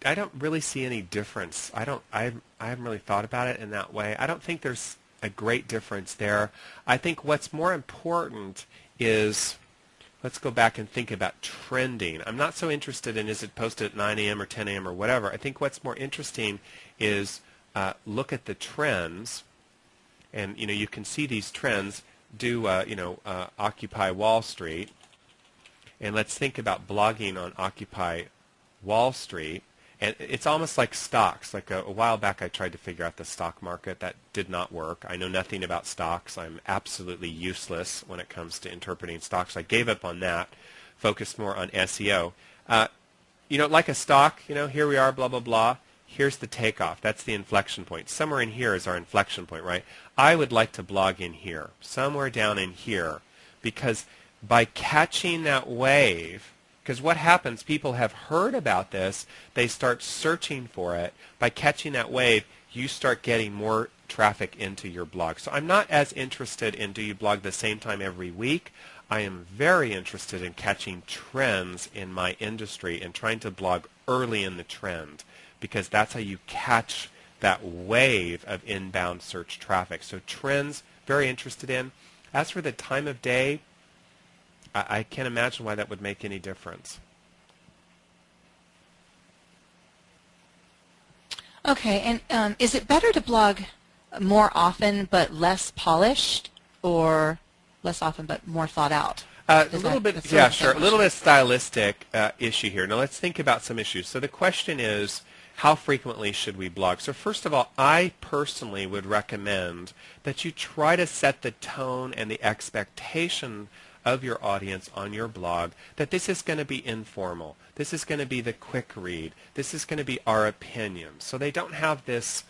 don't really see any difference. I haven't really thought about it in that way. I don't think there's a great difference there. I think what's more important is, let's go back and think about trending. I'm not so interested in is it posted at 9 a.m. or 10 a.m. or whatever. I think what's more interesting is look at the trends, and you can see these trends. Do Occupy Wall Street, and let's think about blogging on Occupy Wall Street. And it's almost like stocks. Like a while back I tried to figure out the stock market. That did not work. I know nothing about stocks. I'm absolutely useless when it comes to interpreting stocks. I gave up on that, focused more on SEO. Like a stock, here we are, blah, blah, blah. Here's the takeoff. That's the inflection point. Somewhere in here is our inflection point, right? I would like to blog in here, somewhere down in here, because by catching that wave, because what happens, people have heard about this, they start searching for it. By catching that wave, you start getting more traffic into your blog. So I'm not as interested in do you blog the same time every week. I am very interested in catching trends in my industry and trying to blog early in the trend, because that's how you catch that wave of inbound search traffic. So trends, very interested in. As for the time of day, I can't imagine why that would make any difference. Okay, and is it better to blog more often but less polished, or less often but more thought out? A little bit, yeah, sure. A little bit stylistic issue here. Now let's think about some issues. So the question is, how frequently should we blog? So first of all, I personally would recommend that you try to set the tone and the expectation of your audience on your blog that this is going to be informal. This is going to be the quick read. This is going to be our opinion. So they don't have this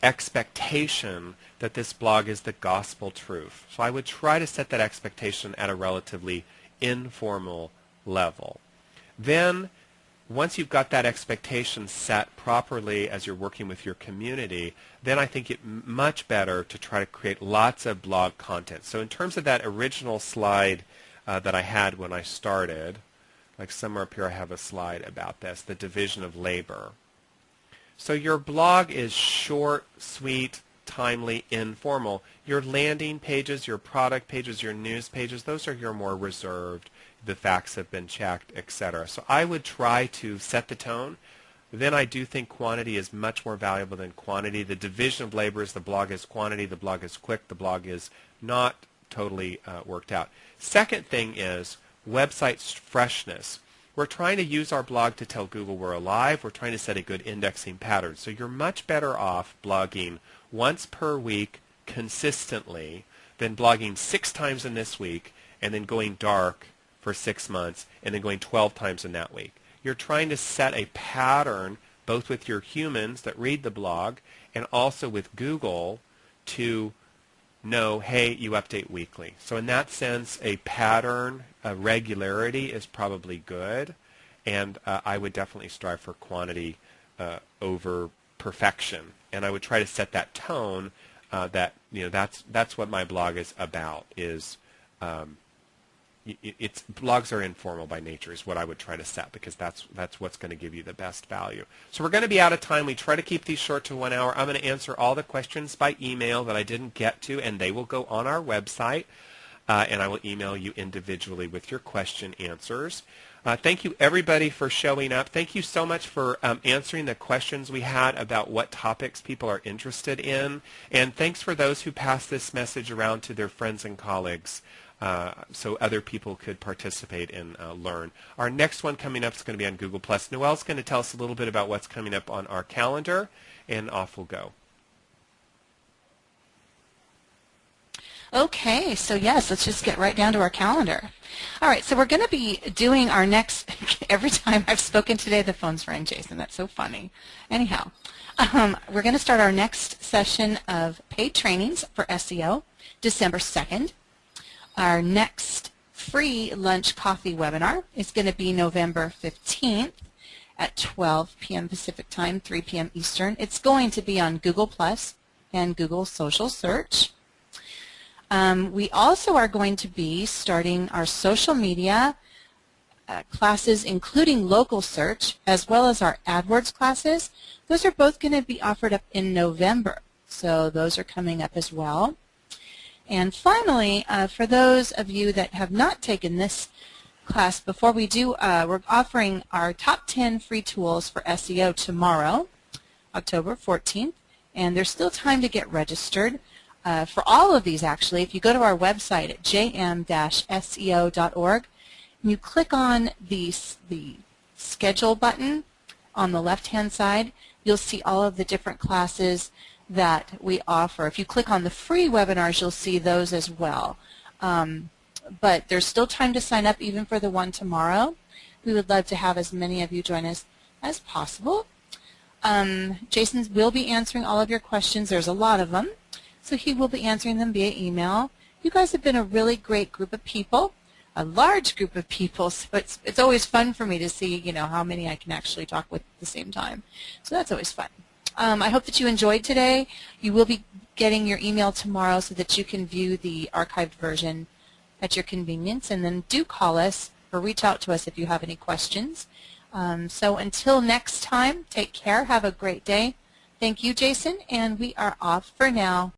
expectation that this blog is the gospel truth. So I would try to set that expectation at a relatively informal level. Then, once you've got that expectation set properly as you're working with your community, then I think it's much better to try to create lots of blog content. So in terms of that original slide that I had when I started, like somewhere up here I have a slide about this, the division of labor. So your blog is short, sweet, timely, informal. Your landing pages, your product pages, your news pages, those are your more reserved, the facts have been checked, etc. So I would try to set the tone. Then I do think quantity is much more valuable than quantity. The division of labor is the blog is quantity, the blog is quick, the blog is not totally worked out. Second thing is website freshness. We're trying to use our blog to tell Google we're alive. We're trying to set a good indexing pattern. So you're much better off blogging once per week consistently than blogging 6 times in this week and then going dark for 6 months and then going 12 times in that week. You're trying to set a pattern both with your humans that read the blog and also with Google to know, hey, you update weekly. So in that sense, a pattern, a regularity is probably good, and I would definitely strive for quantity over perfection. And I would try to set that tone that that's what my blog is about. Blogs are informal by nature is what I would try to set, because that's what's going to give you the best value. So we're going to be out of time. We try to keep these short to 1 hour. I'm going to answer all the questions by email that I didn't get to, and they will go on our website, and I will email you individually with your question answers. Thank you, everybody, for showing up. Thank you so much for answering the questions we had about what topics people are interested in, and thanks for those who passed this message around to their friends and colleagues. So other people could participate and learn. Our next one coming up is going to be on Google+. Noelle's going to tell us a little bit about what's coming up on our calendar, and off we'll go. Okay, so yes, let's just get right down to our calendar. All right, so we're going to be doing our next, every time I've spoken today, the phone's rang, Jason. That's so funny. Anyhow, we're going to start our next session of paid trainings for SEO, December 2nd. Our next free lunch coffee webinar is going to be November 15th at 12 p.m. Pacific Time, 3 p.m. Eastern. It's going to be on Google+ and Google Social Search. We also are going to be starting our social media classes, including local search, as well as our AdWords classes. Those are both going to be offered up in November, so those are coming up as well. And finally, for those of you that have not taken this class before, we're offering our top 10 free tools for SEO tomorrow, October 14th, and there's still time to get registered. For all of these, actually, if you go to our website at jm-seo.org, and you click on the schedule button on the left-hand side, you'll see all of the different classes that we offer. If you click on the free webinars, you'll see those as well. But there's still time to sign up even for the one tomorrow. We would love to have as many of you join us as possible. Jason will be answering all of your questions. There's a lot of them, so he will be answering them via email. You guys have been a really great group of people, a large group of people, so it's always fun for me to see, how many I can actually talk with at the same time. So that's always fun. I hope that you enjoyed today. You will be getting your email tomorrow so that you can view the archived version at your convenience, and then do call us or reach out to us if you have any questions. So until next time, take care. Have a great day. Thank you, Jason, and we are off for now.